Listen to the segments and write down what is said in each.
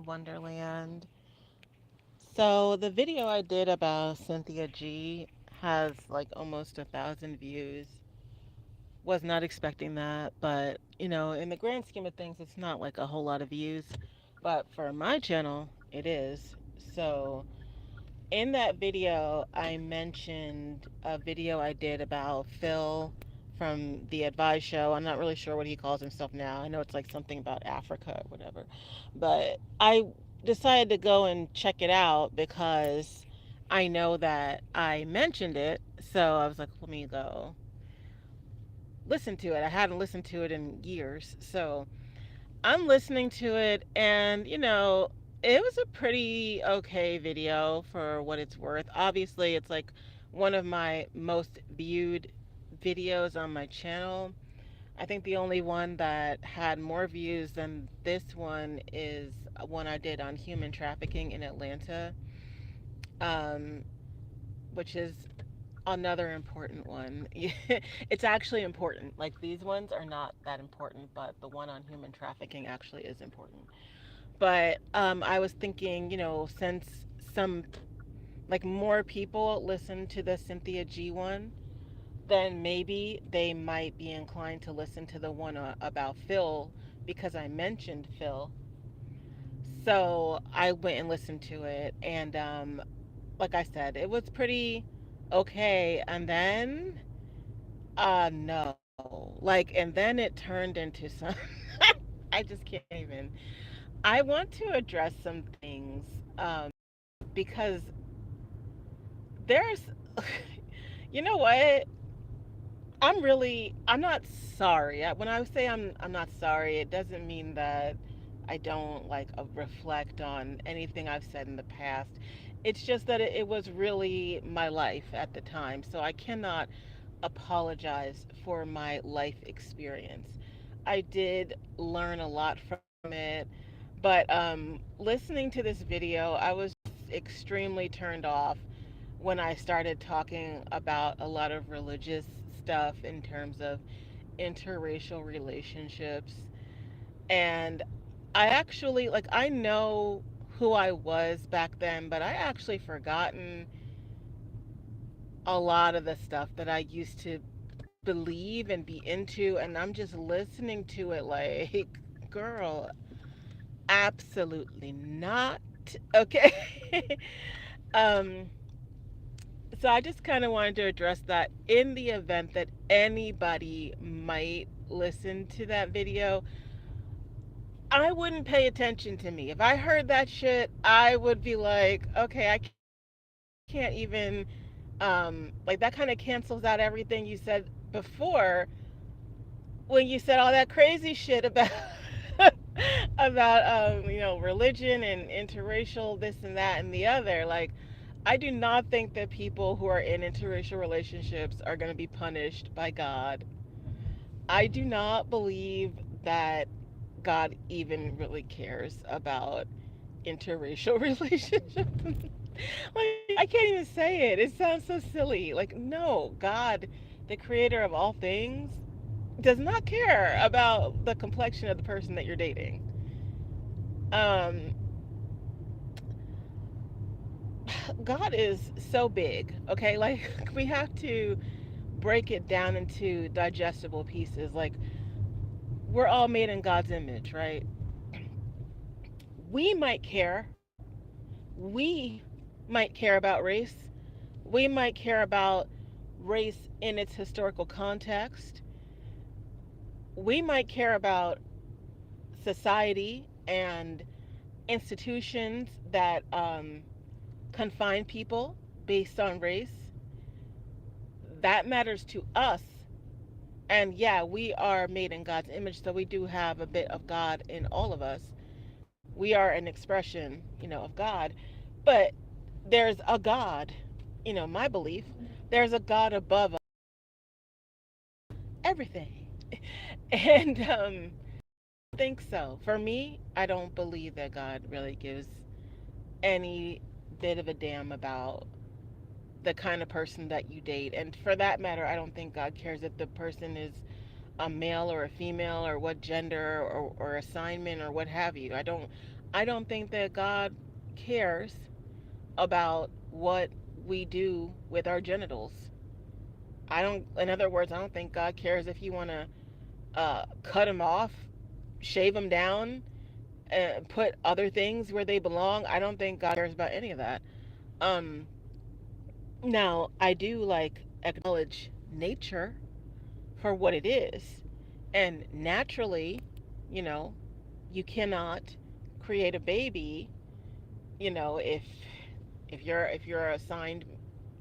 in Wonderland. So the video I did about Cynthia G has like almost 1,000 views. Was not expecting that, but in the grand scheme of things, it's not like a whole lot of views. But for my channel, it is. So in that video, I mentioned a video I did about Phil from the Advice Show. I'm not really sure what he calls himself now. I know it's like something about Africa or whatever. But I decided to go and check it out because I know that I mentioned it. So I was like, let me go listen to it. I hadn't listened to it in years. So I'm listening to it, and it was a pretty okay video for what it's worth. Obviously, it's like one of my most viewed videos on my channel. I think the only one that had more views than this one is one I did on human trafficking in Atlanta, um, which is another important one. It's actually important. Like, these ones are not that important, but the one on human trafficking actually is important. But I was thinking, since some like more people listen to the Cynthia G one, then maybe they might be inclined to listen to the one about Phil because I mentioned Phil. So I went and listened to it, and like I said, it was pretty okay. And then, no, like, and then it turned into some. I just can't even. I want to address some things, because there's, you know what? I'm not sorry. When I say I'm not sorry, it doesn't mean that I don't like reflect on anything I've said in the past. It's just that it was really my life at the time. So I cannot apologize for my life experience. I did learn a lot from it, but listening to this video, I was extremely turned off when I started talking about a lot of religious stuff in terms of interracial relationships. And I actually, like, I know who I was back then, but I actually forgotten a lot of the stuff that I used to believe and be into. And I'm just listening to it like, girl, absolutely not. Okay. um, So I just kind of wanted to address that in the event that anybody might listen to that video. I wouldn't pay attention to me. If I heard that shit, I would be like, okay, I can't even, like, that kind of cancels out everything you said before when you said all that crazy shit about about religion and interracial this and that and the other. Like, I do not think that people who are in interracial relationships are going to be punished by God. I do not believe that God even really cares about interracial relationships. Like, I can't even say it. It sounds so silly. Like, no, God, the creator of all things, does not care about the complexion of the person that you're dating. Um, God is so big, okay? Like, we have to break it down into digestible pieces. Like, we're all made in God's image, right? We might care. We might care about race. We might care about race in its historical context. We might care about society and institutions that confine people based on race. That matters to us. And yeah, we are made in God's image, so we do have a bit of God in all of us. We are an expression, of God. But there's a God, my belief, there's a God above everything. And I don't think so. For me, I don't believe that God really gives any bit of a damn about the kind of person that you date. And for that matter, I don't think God cares if the person is a male or a female or what gender or assignment or what have you. I don't think that God cares about what we do with our genitals. In other words, I don't think God cares if you want to cut them off, shave them down, and put other things where they belong. I don't think God cares about any of that. Um, Now, I do like acknowledge nature for what it is. And naturally, you know, you cannot create a baby, if you're assigned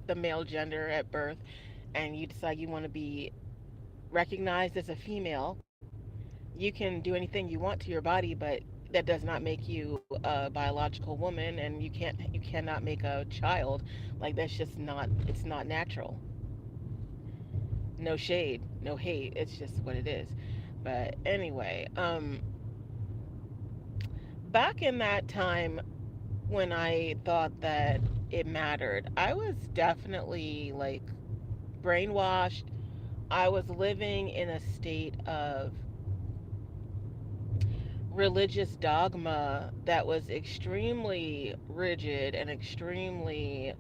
the male gender at birth and you decide you want to be recognized as a female, you can do anything you want to your body, but that does not make you a biological woman, and you cannot make a child. Like, that's just not, it's not natural. No shade, no hate. It's just what it is. But anyway, back in that time when I thought that it mattered, I was definitely like brainwashed. I was living in a state of religious dogma that was extremely rigid and extremely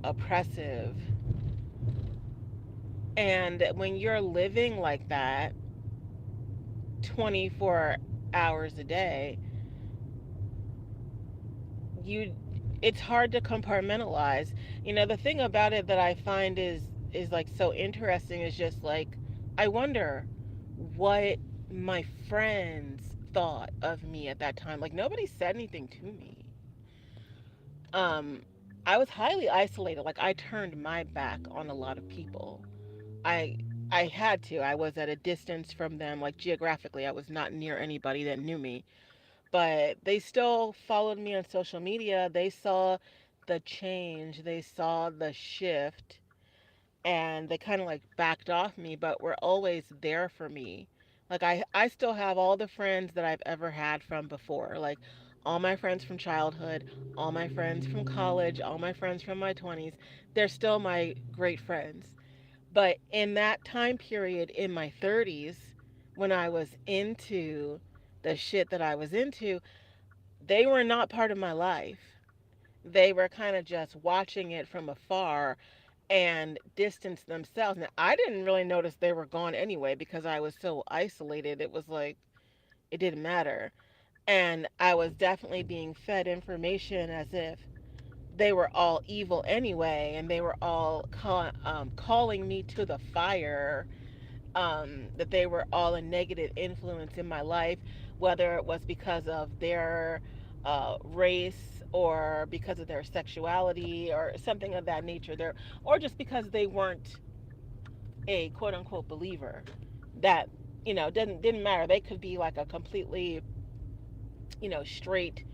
oppressive. And when you're living like that 24 hours a day, you it's hard to compartmentalize. The thing about it that I find is like so interesting is just like, I wonder what my friends thought of me at that time. Like, nobody said anything to me. um I was highly isolated. Like, I turned my back on a lot of people. I i had to. I was at a distance from them, like geographically. I was not near anybody that knew me, but they still followed me on social media. They saw the change, they saw the shift, and they kind of like backed off me, but were always there for me. Like, I still have all the friends that I've ever had from before. Like, all my friends from childhood, all my friends from college, all my friends from my 20s. They're still my great friends. But in that time period in my 30s, when I was into the shit that I was into, they were not part of my life. They were kind of just watching it from afar and distanced themselves. Now, I didn't really notice they were gone anyway because I was so isolated. It was like it didn't matter. And I was definitely being fed information as if they were all evil anyway, and they were all calling me to the fire, that they were all a negative influence in my life, whether it was because of their race or because of their sexuality or something of that nature, there, or just because they weren't a quote unquote believer. That, didn't matter. They could be like a completely, straight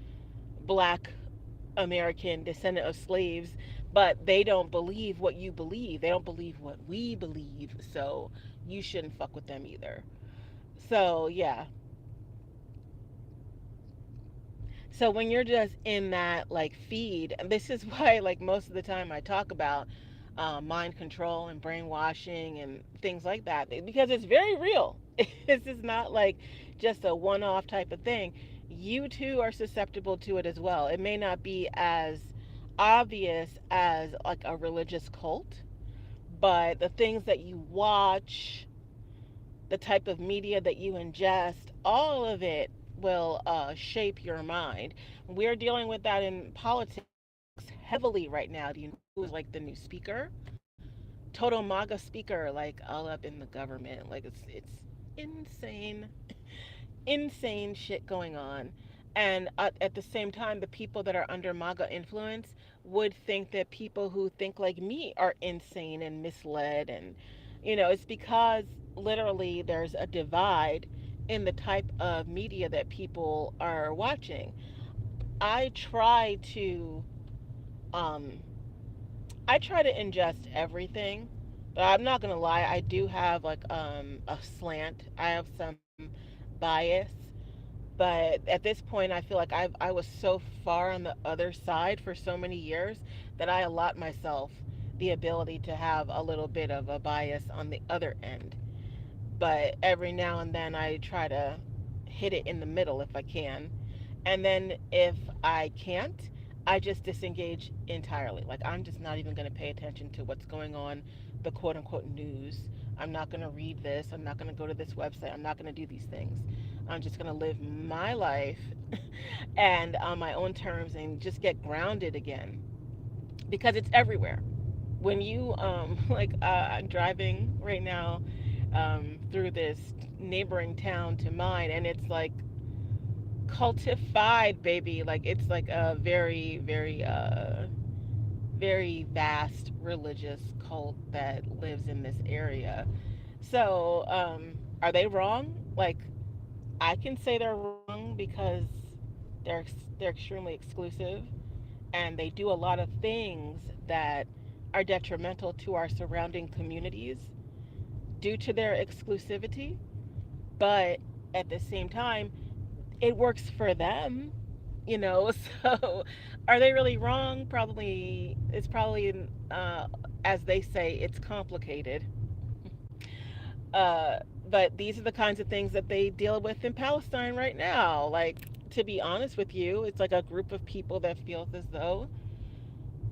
black American descendant of slaves, but they don't believe what you believe. They don't believe what we believe. So you shouldn't fuck with them either. So yeah. So when you're just in that like feed, and this is why like most of the time I talk about mind control and brainwashing and things like that, because it's very real. This is not like just a one-off type of thing. You too are susceptible to it as well. It may not be as obvious as like a religious cult, but the things that you watch, the type of media that you ingest, all of it will shape your mind. We're dealing with that in politics heavily right now. Do you know who is like the new speaker? Total MAGA speaker, like all up in the government. Like, it's insane, insane shit going on. And at the same time, the people that are under MAGA influence would think that people who think like me are insane and misled. And, it's because literally there's a divide in the type of media that people are watching. I try to, um, I try to ingest everything, but I'm not gonna lie, I do have like a slant. I have some bias, but at this point I feel like I was so far on the other side for so many years that I allot myself the ability to have a little bit of a bias on the other end. But every now and then I try to hit it in the middle if I can. And then if I can't, I just disengage entirely. Like, I'm just not even going to pay attention to what's going on, the quote unquote news. I'm not going to read this. I'm not going to go to this website. I'm not going to do these things. I'm just going to live my life and on my own terms and just get grounded again because it's everywhere. When you, I'm driving right now through this neighboring town to mine, and it's like cultified, baby. Like, it's like a very, very vast religious cult that lives in this area. So, are they wrong? Like, I can say they're wrong because they're extremely exclusive, and they do a lot of things that are detrimental to our surrounding communities due to their exclusivity. But at the same time, it works for them, you know. So are they really wrong? Probably. It's probably, as they say, it's complicated. uh, but these are the kinds of things that they deal with in Palestine right now. Like, to be honest with you, it's like a group of people that feels as though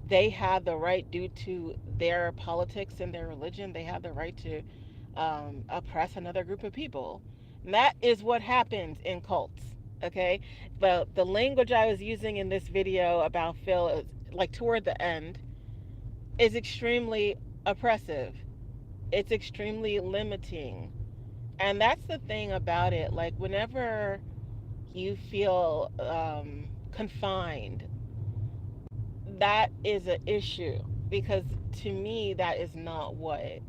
they have the right, due to their politics and their religion, they have the right to oppress another group of people. And that is what happens in cults. Okay, the language I was using in this video about Phil is, like, toward the end, is extremely oppressive. It's extremely limiting, and that's the thing about it. Like, whenever you feel confined, that is an issue, because to me that is not what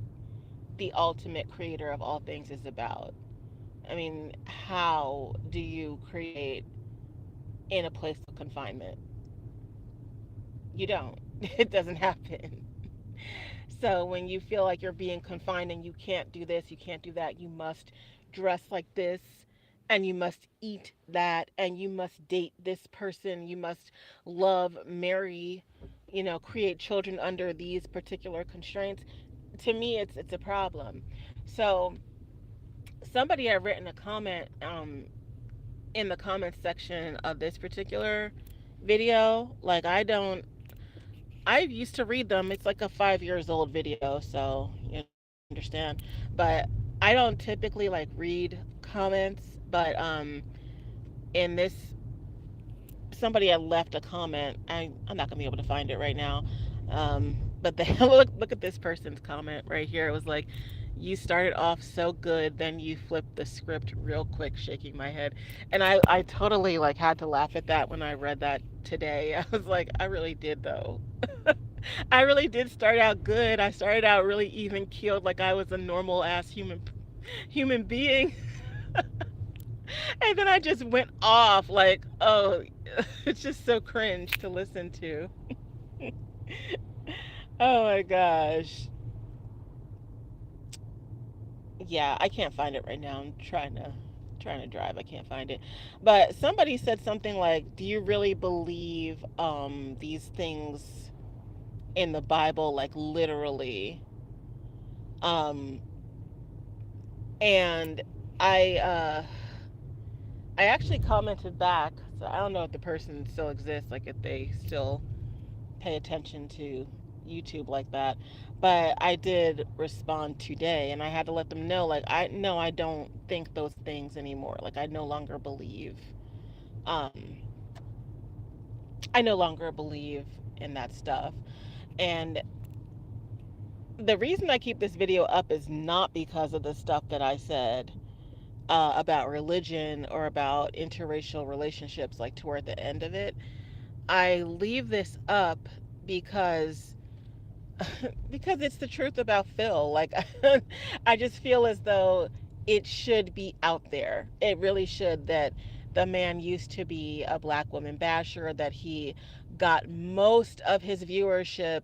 the ultimate creator of all things is about. I mean, how do you create in a place of confinement? You don't. It doesn't happen. So when you feel like you're being confined and you can't do this, you can't do that, you must dress like this, and you must eat that, and you must date this person, you must love, marry, create children under these particular constraints. To me, it's a problem. So somebody had written a comment in the comments section of this particular video. Like, I used to read them. It's like a 5 years old video, so you understand. But I don't typically like read comments. But in this, somebody had left a comment. I'm not gonna be able to find it right now. But they look at this person's comment right here. It was like, "You started off so good, then you flipped the script real quick," shaking my head. And I totally like had to laugh at that when I read that today. I was like, I really did though. I really did start out good. I started out really even keeled, like I was a normal ass human being. And then I just went off like, oh, it's just so cringe to listen to. Oh my gosh. Yeah, I can't find it right now. I'm trying to drive. I can't find it. But somebody said something like, "Do you really believe these things in the Bible, like, literally?" Um and I I actually commented back. So I don't know if the person still exists, like if they still pay attention to YouTube like that. But I did respond today, and I had to let them know, like, I no, I don't think those things anymore. Like, um I no longer believe in that stuff. And the reason I keep this video up is not because of the stuff that I said about religion or about interracial relationships, like, toward the end of it. I leave this up because because it's the truth about Phil. Like, I just feel as though it should be out there. It really should, that the man used to be a black woman basher, that he got most of his viewership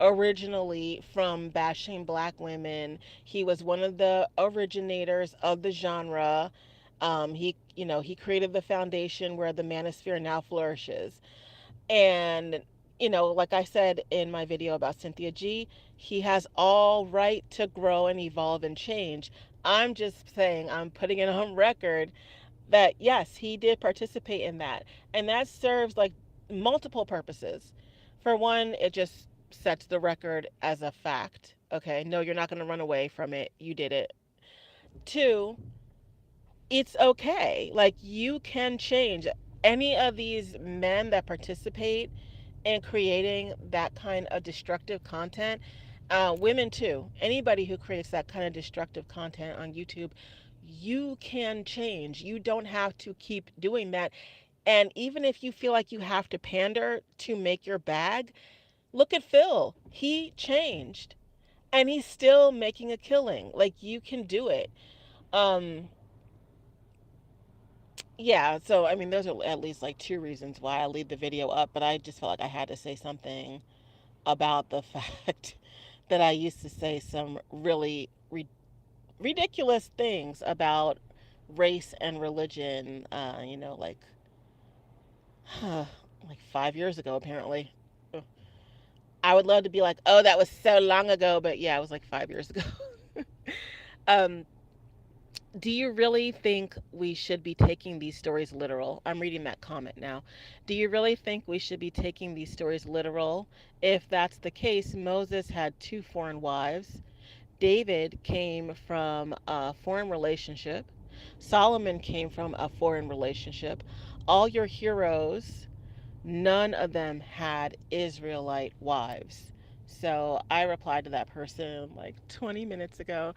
originally from bashing black women. He was one of the originators of the genre. He created the foundation where the manosphere now flourishes. And, like I said in my video about Cynthia G, he has all right to grow and evolve and change. I'm just saying, I'm putting it on record that yes, he did participate in that. And that serves like multiple purposes. For one, it just sets the record as a fact. Okay, no, you're not going to run away from it. You did it. Two, it's okay. Like, you can change. Any of these men that participate in creating that kind of destructive content, women too, anybody who creates that kind of destructive content on YouTube, you can change. You don't have to keep doing that. And even if you feel like you have to pander to make your bag, look at Phil. He changed and he's still making a killing. Like, you can do it. Um, yeah, so I mean, those are at least like two reasons why I leave the video up, but I just felt like I had to say something about the fact that I used to say some really ridiculous things about race and religion, like 5 years ago, apparently. I would love to be like, oh, that was so long ago, but yeah, it was like 5 years ago. um, do you really think we should be taking these stories literal? I'm reading that comment now. Do you really think we should be taking these stories literal? If that's the case, Moses had two foreign wives. David came from a foreign relationship. Solomon came from a foreign relationship. All your heroes, none of them had Israelite wives. So I replied to that person like 20 minutes ago,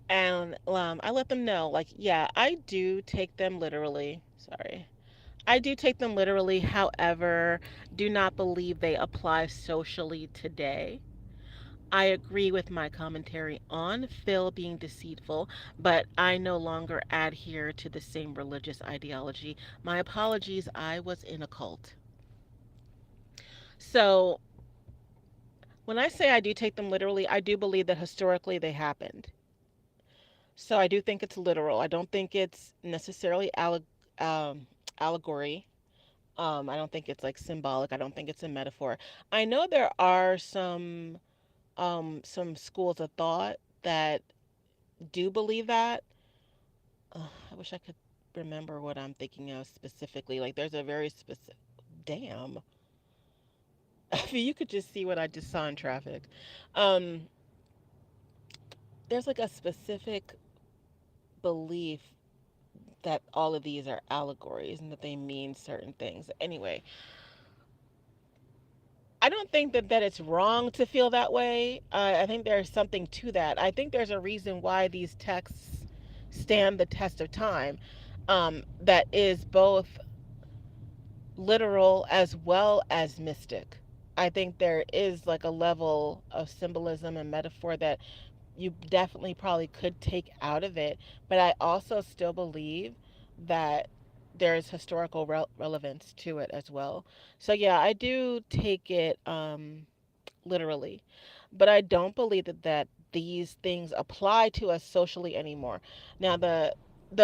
and I let them know, like, yeah, I do take them literally. Sorry. I do take them literally. However, do not believe they apply socially today. I agree with my commentary on Phil being deceitful, but I no longer adhere to the same religious ideology. My apologies, I was in a cult. So, when I say I do take them literally, I do believe that historically they happened. So, I do think it's literal. I don't think it's necessarily um, allegory. I don't think it's like symbolic. I don't think it's a metaphor. I know there are some schools of thought that do believe that. I wish I could remember what I'm thinking of specifically. Like, there's a very specific. Damn. I mean, you could just see what I just saw in traffic. Um, there's like a specific belief that all of these are allegories and that they mean certain things. Anyway, I don't think that it's wrong to feel that way. I think there's something to that. I think there's a reason why these texts stand the test of time. That is both literal as well as mystic. I think there is like a level of symbolism and metaphor that you definitely probably could take out of it, but I also still believe that there's historical relevance to it as well. So yeah, I do take it literally, but I don't believe that these things apply to us socially anymore. Now the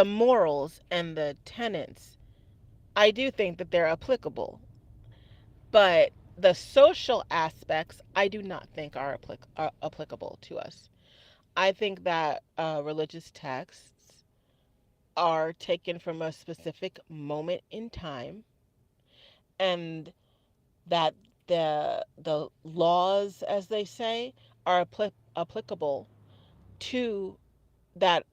morals and the tenets, I do think that they're applicable, but the social aspects I do not think are applicable to us. I think that religious texts are taken from a specific moment in time, and that the laws, as they say, are applicable to that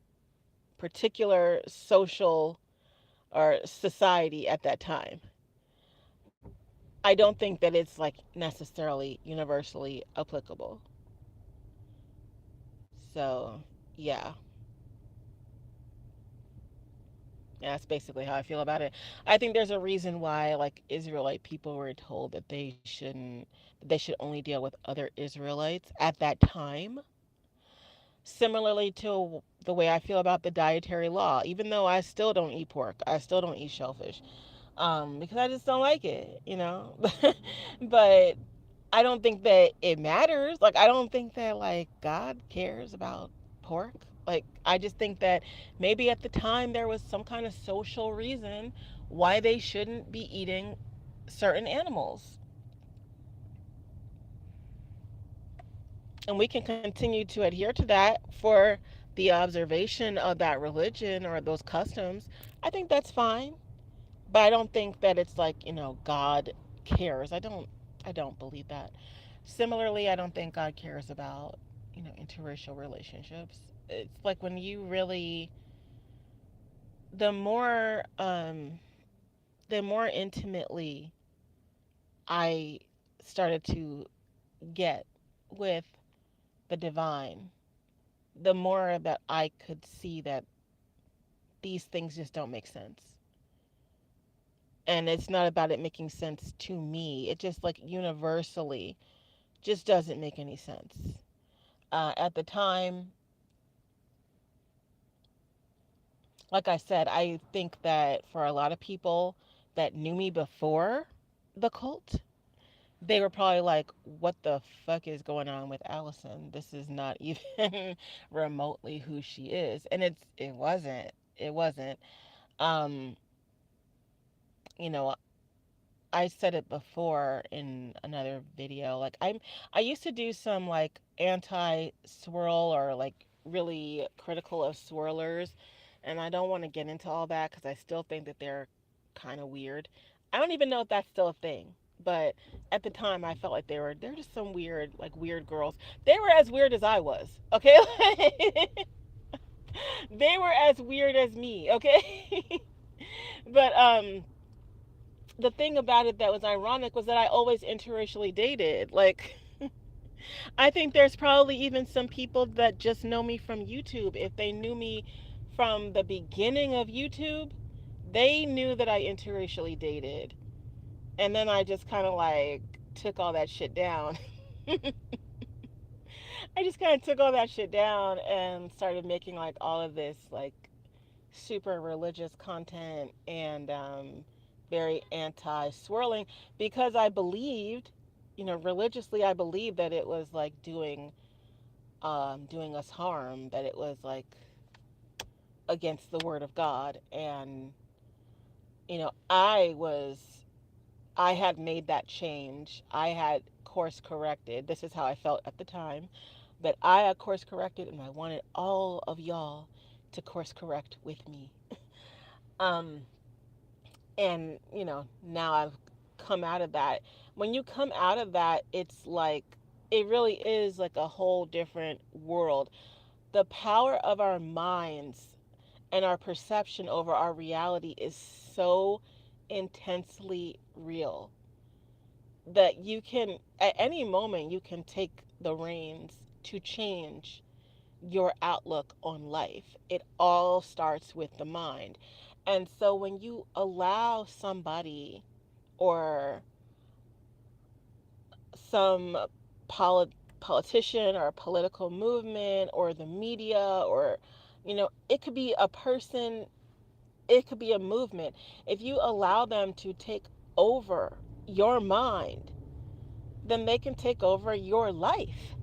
particular social or society at that time. I don't think that it's like necessarily universally applicable. So, yeah. Yeah, that's basically how I feel about it. I think there's a reason why like Israelite people were told that they should only deal with other Israelites at that time. Similarly to the way I feel about the dietary law, even though I still don't eat pork, I still don't eat shellfish, because I just don't like it, you know. But I don't think that it matters. Like, I don't think that like God cares about pork. Like, I just think that maybe at the time there was some kind of social reason why they shouldn't be eating certain animals. And we can continue to adhere to that for the observation of that religion or those customs, I think that's fine. But I don't think that it's like, God cares. I don't believe that. Similarly, I don't think God cares about, interracial relationships. It's like when you really the more the more intimately I started to get with the divine, the more that I could see that these things just don't make sense. And it's not about it making sense to me. It just like universally just doesn't make any sense. At the time, like I said, I think that for a lot of people that knew me before the cult, they were probably like, what the fuck is going on with Allison? This is not even remotely who she is. And it wasn't. It wasn't. Um, you know, I said it before in another video. Like I used to do some like anti-swirl or like really critical of swirlers, and I don't want to get into all that cuz I still think that they're kind of weird. I don't even know if that's still a thing. But at the time I felt like they're just some weird girls. They were as weird as I was. Okay? They were as weird as me, okay? But the thing about it that was ironic was that I always interracially dated. Like, I think there's probably even some people that just know me from YouTube. If they knew me from the beginning of YouTube, they knew that I interracially dated. And then I just kind of like took all that shit down. I just kind of took all that shit down and started making like all of this like super religious content and very anti swirling because I believed, religiously, I believed that it was like doing us harm, that it was like against the word of God. And, I had made that change. I had course corrected. This is how I felt at the time. But I had course corrected and I wanted all of y'all to course correct with me. Um, and now I've come out of that. When you come out of that, it's like it really is like a whole different world. The power of our minds and our perception over our reality is so intensely real that you can at any moment you can take the reins to change your outlook on life. It all starts with the mind. And so when you allow somebody or some politician or a political movement or the media or, it could be a person, it could be a movement. If you allow them to take over your mind, then they can take over your life.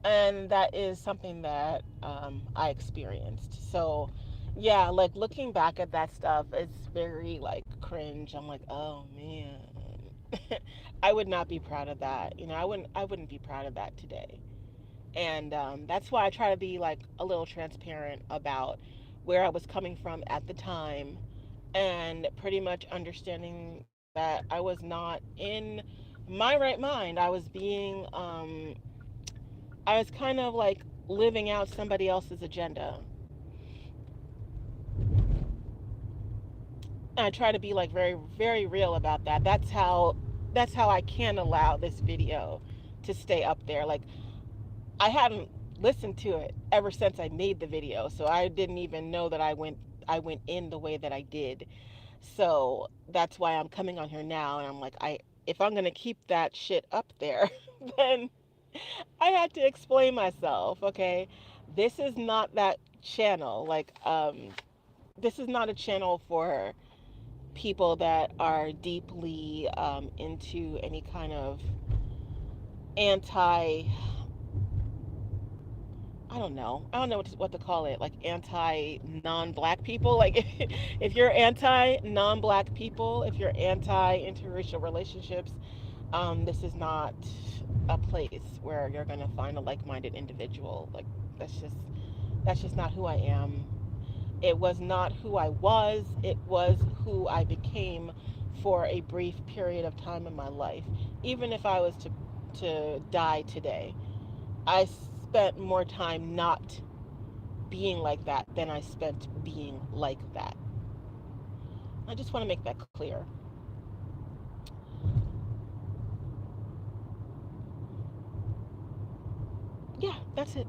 And that is something that I experienced. So, yeah, like looking back at that stuff, it's very like cringe. I'm like, oh man, I would not be proud of that. I wouldn't be proud of that today. And that's why I try to be like a little transparent about where I was coming from at the time, and pretty much understanding that I was not in my right mind. I was kind of like living out somebody else's agenda. And I try to be like very, very real about that. That's how I can allow this video to stay up there. Like I hadn't listened to it ever since I made the video, so I didn't even know that I went in the way that I did. So that's why I'm coming on here now, and I'm like, if I'm gonna keep that shit up there, then I had to explain myself. Okay, this is not that channel. Like, this is not a channel for people that are deeply into any kind of anti. I don't know what to call it. Like anti non-black people. Like if you're anti non-black people, if you're anti interracial relationships, this is not a place where you're gonna find a like-minded individual. Like that's just That's just not who I am. It was not who I was, it was who I became for a brief period of time in my life. Even if I was to die today, I spent more time not being like that than I spent being like that. I just want to make that clear. Yeah, that's it.